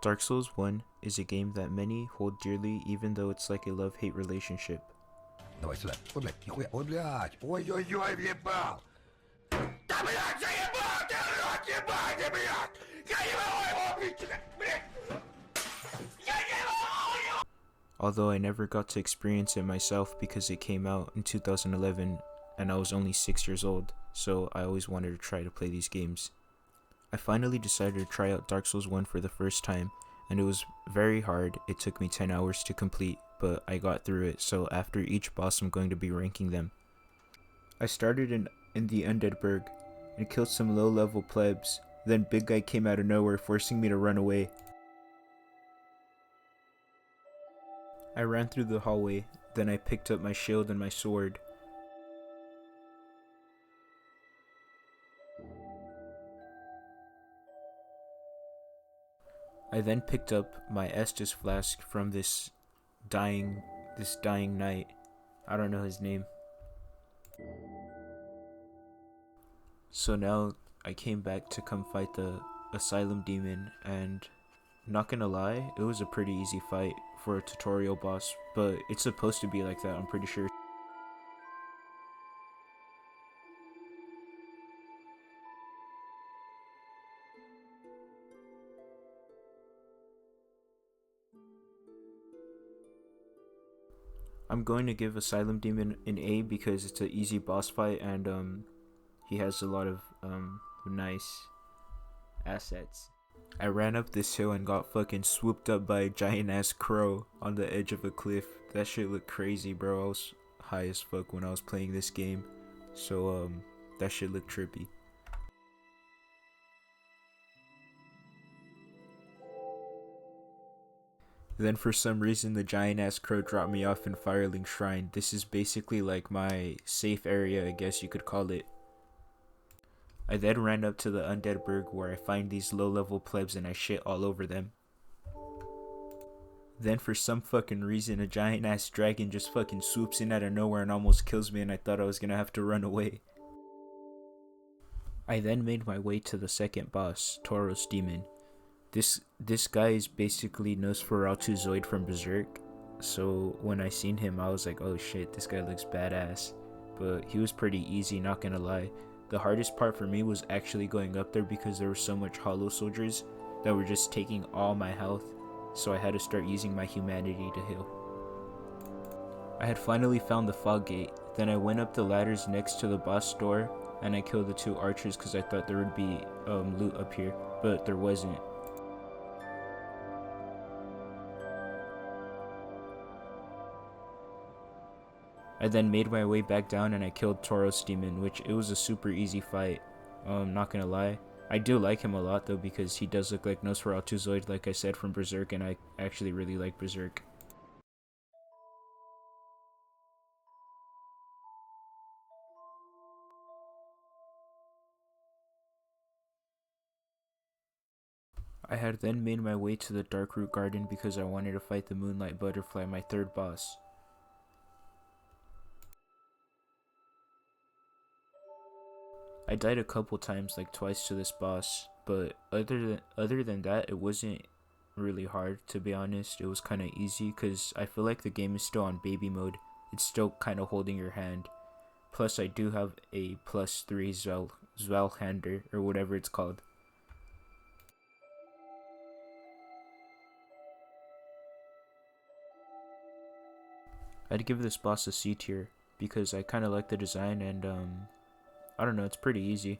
Dark Souls 1 is a game that many hold dearly even though it's like a love-hate relationship. Давай сюда. Ой, блядь, нихуя. Ой, блядь. Ой-ой-ой, въебал. Да, блядь, заебал! Ты рот ебаный, блядь! Я не могу его убить, блядь! Я не могу! Although I never got to experience it myself because it came out in 2011 and I was only 6 years old, so I always wanted to try to play these games. I finally decided to try out Dark Souls 1 for the first time, and it was very hard. It took me 10 hours to complete, but I got through it, so after each boss I'm going to be ranking them. I started in the Undead Burg and killed some low level plebs, then Big Guy came out of nowhere forcing me to run away. I ran through the hallway, then I picked up my shield and my sword. I then picked up my Estus flask from this dying knight. I don't know his name. So now I came back to come fight the Asylum Demon, and not gonna lie, it was a pretty easy fight for a tutorial boss, but it's supposed to be like that, I'm pretty sure. I'm going to give Asylum Demon an A because it's an easy boss fight and he has a lot of nice assets. I ran up this hill and got fucking swooped up by a giant ass crow on the edge of a cliff. That shit looked crazy, bro. I was high as fuck when I was playing this game, so that shit looked trippy. Then for some reason the giant ass crow dropped me off in Firelink Shrine. This is basically like my safe area, I guess you could call it. I then ran up to the Undead Burg where I find these low level plebs and I shit all over them. Then for some fucking reason a giant ass dragon just fucking swoops in out of nowhere and almost kills me, and I thought I was gonna have to run away. I then made my way to the second boss, Tauros Demon. This guy is basically Nosferatu Zoid from Berserk, so when I seen him I was like, oh shit, this guy looks badass. But he was pretty easy, not gonna lie. The hardest part for me was actually going up there because there were so much hollow soldiers that were just taking all my health, so I had to start using my humanity to heal. I had finally found the fog gate, then I went up the ladders next to the boss door and I killed the two archers because I thought there would be loot up here, but there wasn't. I then made my way back down and I killed Tauros Demon, which it was a super easy fight. Not gonna lie. I do like him a lot though because he does look like Nosferatu Zoid, like I said, from Berserk, and I actually really like Berserk. I had then made my way to the Darkroot Garden because I wanted to fight the Moonlight Butterfly, my third boss. I died a couple times, like twice to this boss, but other than that, it wasn't really hard, to be honest. It was kind of easy because I feel like the game is still on baby mode. It's still kind of holding your hand. Plus, I do have a +3 Zwelhander, or whatever it's called. I'd give this boss a C tier because I kind of like the design and I don't know, it's pretty easy.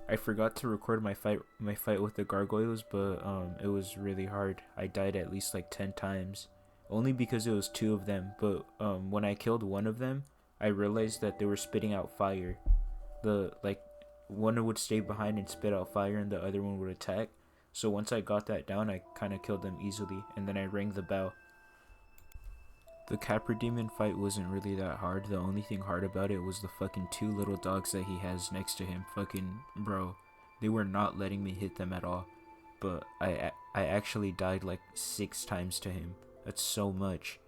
I forgot to record my fight with the gargoyles, but it was really hard. I died at least like 10 times, only because it was two of them. But when I killed one of them, I realized that they were spitting out fire. One would stay behind and spit out fire, and the other one would attack. So once I got that down, I kind of killed them easily, and then I rang the bell. The Capra Demon fight wasn't really that hard. The only thing hard about it was the fucking two little dogs that he has next to him. Fucking bro, they were not letting me hit them at all. But I actually died like 6 times to him. That's so much.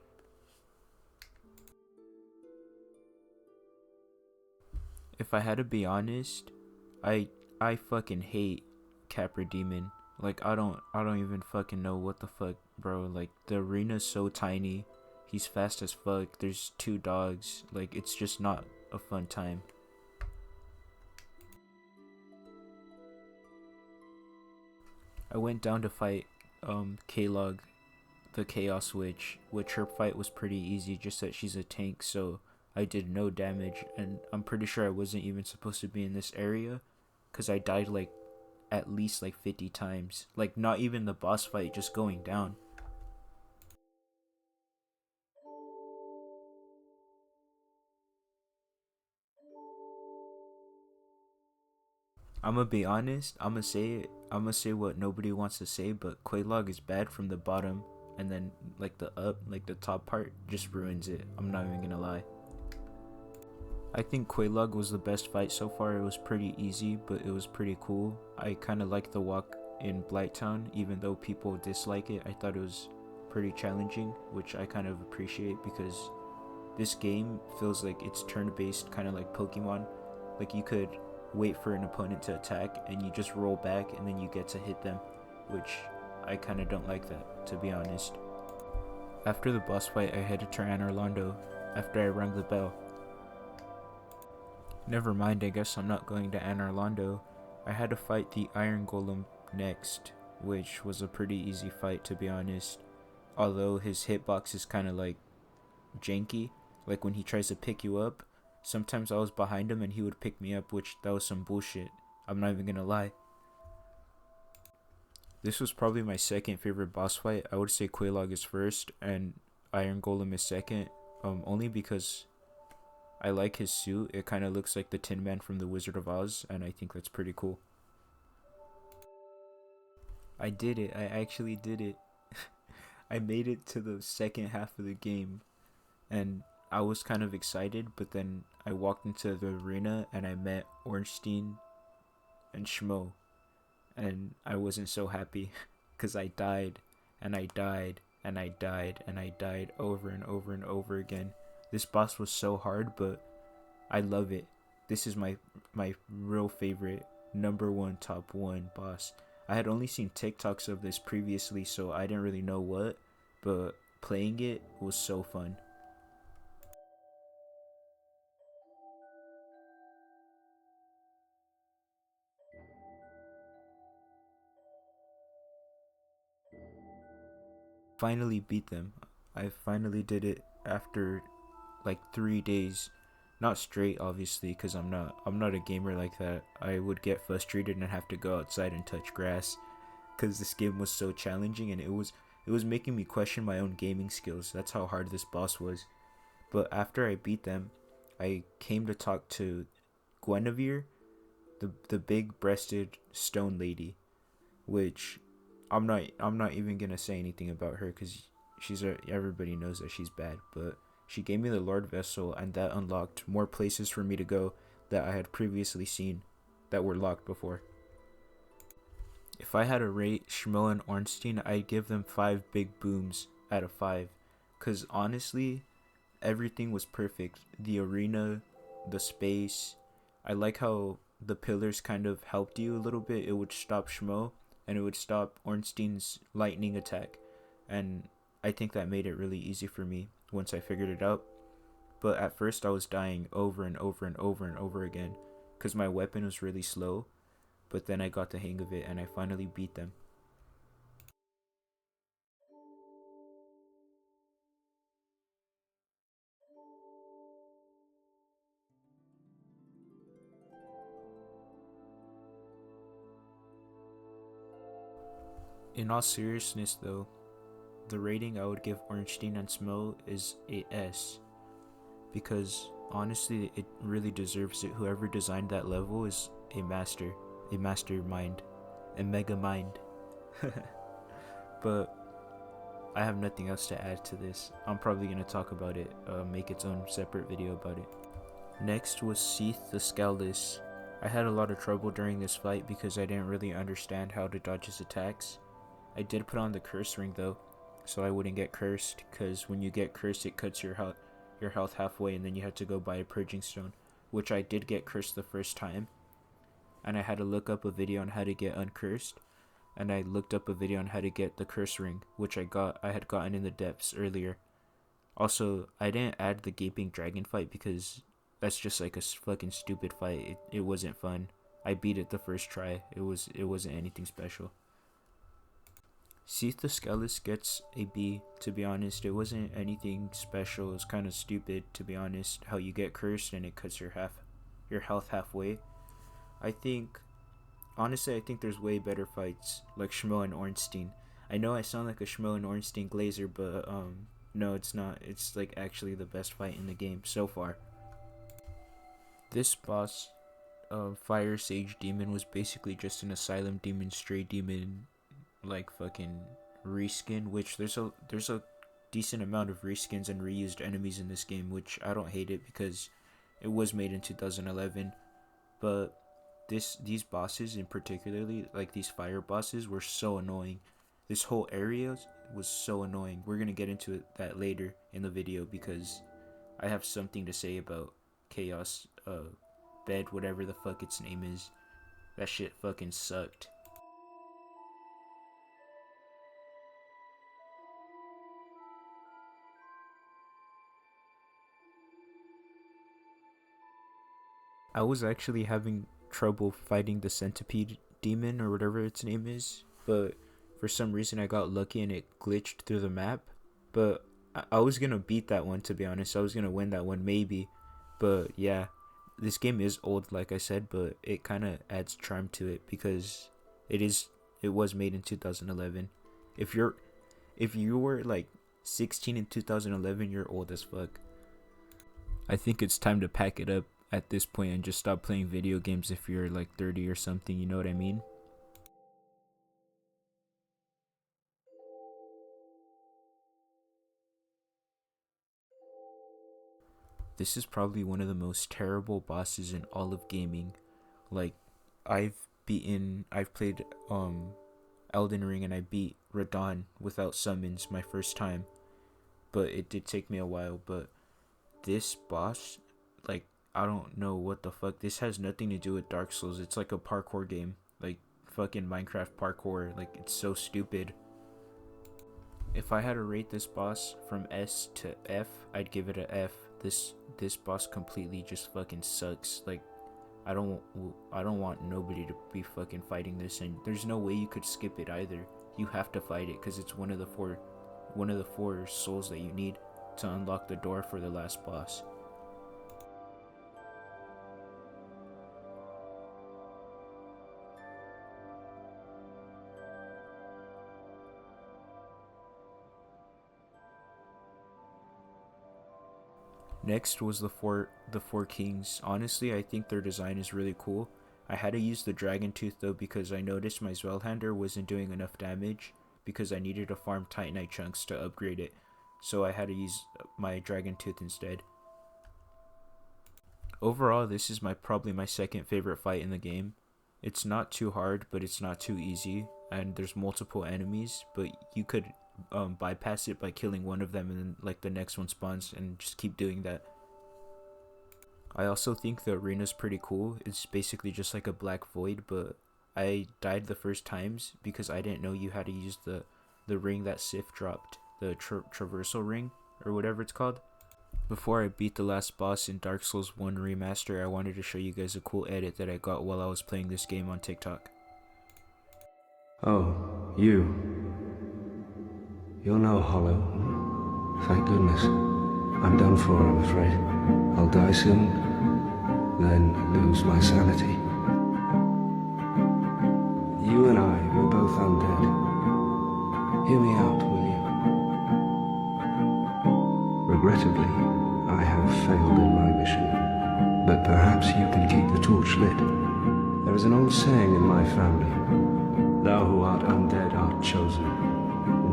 If I had to be honest, I fucking hate Capra Demon. Like I don't even fucking know what the fuck, bro. Like the arena's so tiny. He's fast as fuck. There's two dogs. Like it's just not a fun time. I went down to fight K-Log, the Chaos Witch, which her fight was pretty easy, just that she's a tank, so I did no damage, and I'm pretty sure I wasn't even supposed to be in this area, because I died like at least like 50 times. Like not even the boss fight, just going down. I'm gonna be honest, I'm gonna say it, I'm gonna say what nobody wants to say, but Quaylog is bad from the bottom, and then like the up, like the top part just ruins it. I'm not even gonna lie. I think Quaylog was the best fight so far. It was pretty easy, but it was pretty cool. I kind of liked the walk in Blighttown, even though people dislike it. I thought it was pretty challenging, which I kind of appreciate because this game feels like it's turn-based, kind of like Pokemon. Like you could wait for an opponent to attack and you just roll back and then you get to hit them, which I kind of don't like that, to be honest. After the boss fight, I headed to Anor Londo after I rang the bell. Never mind, I guess I'm not going to Anor Londo. I had to fight the Iron Golem next, which was a pretty easy fight, to be honest. Although his hitbox is kind of like janky, like when he tries to pick you up, sometimes I was behind him and he would pick me up, which that was some bullshit. I'm not even gonna lie. This was probably my second favorite boss fight. I would say Quaylog is first and Iron Golem is second, only because I like his suit. It kind of looks like the Tin Man from The Wizard of Oz, and I think that's pretty cool. I did it. I actually did it. I made it to the second half of the game, and I was kind of excited, but then I walked into the arena and I met Ornstein and Schmo, and I wasn't so happy because I died, and I died, and I died, and I died over and over and over again. This boss was so hard, but I love it. This is my real favorite, number one, top one boss. I had only seen TikToks of this previously, so I didn't really know what, but playing it was so fun. Finally beat them. I finally did it after like 3 days, not straight, obviously, because I'm not a gamer like that. I would get frustrated and have to go outside and touch grass, because this game was so challenging and it was making me question my own gaming skills. That's how hard this boss was. But after I beat them, I came to talk to Guinevere, the big breasted stone lady, which I'm not even gonna say anything about her because everybody knows that she's bad. But she gave me the Lord Vessel, and that unlocked more places for me to go that I had previously seen that were locked before. If I had to rate Schmo and Ornstein, I'd give them 5 big booms out of 5. Cause honestly, everything was perfect. The arena, the space. I like how the pillars kind of helped you a little bit. It would stop Schmo and it would stop Ornstein's lightning attack. And I think that made it really easy for me once I figured it out. But at first I was dying over and over and over and over again because my weapon was really slow. But then I got the hang of it and I finally beat them. In all seriousness though, the rating I would give Ornstein and Smo is a S, because honestly it really deserves it. Whoever designed that level is a mastermind, a mega mind. But I have nothing else to add to this. I'm probably going to talk about it, make its own separate video about it. Next was Seath the Scaldus. I had a lot of trouble during this fight because I didn't really understand how to dodge his attacks. I did put on the curse ring though, so I wouldn't get cursed, because when you get cursed it cuts your health halfway and then you have to go buy a purging stone, which I did get cursed the first time, and I had to look up a video on how to get uncursed, and I looked up a video on how to get the curse ring, which I had gotten in the depths earlier. Also, I didn't add the gaping dragon fight because that's just like a fucking stupid fight. It wasn't fun. I beat it the first try. It wasn't anything special. Sithoskellis gets a B, to be honest. It wasn't anything special. It was kind of stupid, to be honest, how you get cursed and it cuts your health halfway. I think there's way better fights, like Schmo and Ornstein. I know I sound like a Schmo and Ornstein glazer, but no, it's not. It's like actually the best fight in the game so far. This boss, Fire Sage Demon, was basically just an Asylum Demon, Stray Demon, like fucking reskin. Which there's a decent amount of reskins and reused enemies in this game, which I don't hate it because it was made in 2011. But these bosses in particularly, like these fire bosses, were so annoying. This whole area was so annoying. We're gonna get into that later in the video because I have something to say about Chaos Bed, whatever the fuck its name is. That shit fucking sucked. I was actually having trouble fighting the centipede demon or whatever its name is, but for some reason I got lucky and it glitched through the map. But I was gonna beat that one, to be honest. I was gonna win that one maybe, but yeah, this game is old, like I said, but it kind of adds charm to it because it was made in 2011. If you were like 16 in 2011, you're old as fuck. I think it's time to pack it up at this point and just stop playing video games if you're like 30 or something, you know what I mean? This is probably one of the most terrible bosses in all of gaming. Like, I've played Elden Ring and I beat Radon without summons my first time, but it did take me a while. But this boss, like, I don't know what the fuck. This has nothing to do with Dark Souls. It's like a parkour game, like fucking Minecraft parkour. Like, it's so stupid. If I had to rate this boss from S to F, I'd give it a F. This boss completely just fucking sucks. Like, I don't want nobody to be fucking fighting this, and there's no way you could skip it either. You have to fight it because it's one of the four souls that you need to unlock the door for the last boss. Next was the four kings. Honestly, I think their design is really cool. I had to use the dragon tooth though because I noticed my Zwellhander wasn't doing enough damage because I needed to farm Titanite chunks to upgrade it. So I had to use my dragon tooth instead. Overall, this is probably my second favorite fight in the game. It's not too hard, but it's not too easy, and there's multiple enemies, but you could bypass it by killing one of them and then like the next one spawns and just keep doing that. I also think the arena's pretty cool. It's basically just like a black void, but I died the first times because I didn't know you had to use the ring that Sif dropped, the traversal ring or whatever it's called. Before I beat the last boss in Dark Souls 1 Remaster, I wanted to show you guys a cool edit that I got while I was playing this game on TikTok. Oh, You're no hollow. Thank goodness. I'm done for, I'm afraid. I'll die soon, then lose my sanity. You and I, we're both undead. Hear me out, will you? Regrettably, I have failed in my mission, but perhaps you can keep the torch lit. There is an old saying in my family, thou who art undead art chosen.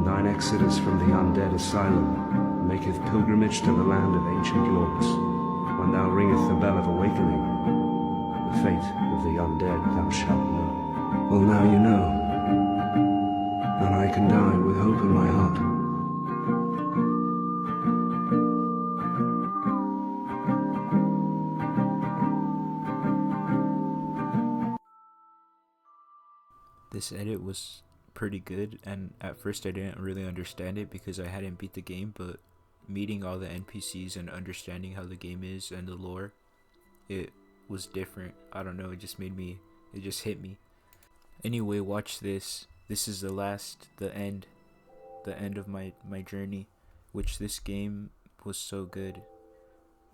Thine exodus from the undead asylum maketh pilgrimage to the land of ancient lords. When thou ringeth the bell of awakening, the fate of the undead thou shalt know. Well, now you know, and I can die with hope in my heart. This edit was pretty good, and at first I didn't really understand it because I hadn't beat the game, but meeting all the NPCs and understanding how the game is and the lore, it was different. I don't know, it just hit me. Anyway, watch this. This is the end of my journey, which this game was so good.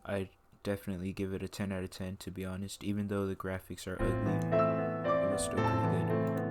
I definitely give it a 10 out of 10, to be honest. Even though the graphics are ugly, it was still pretty good.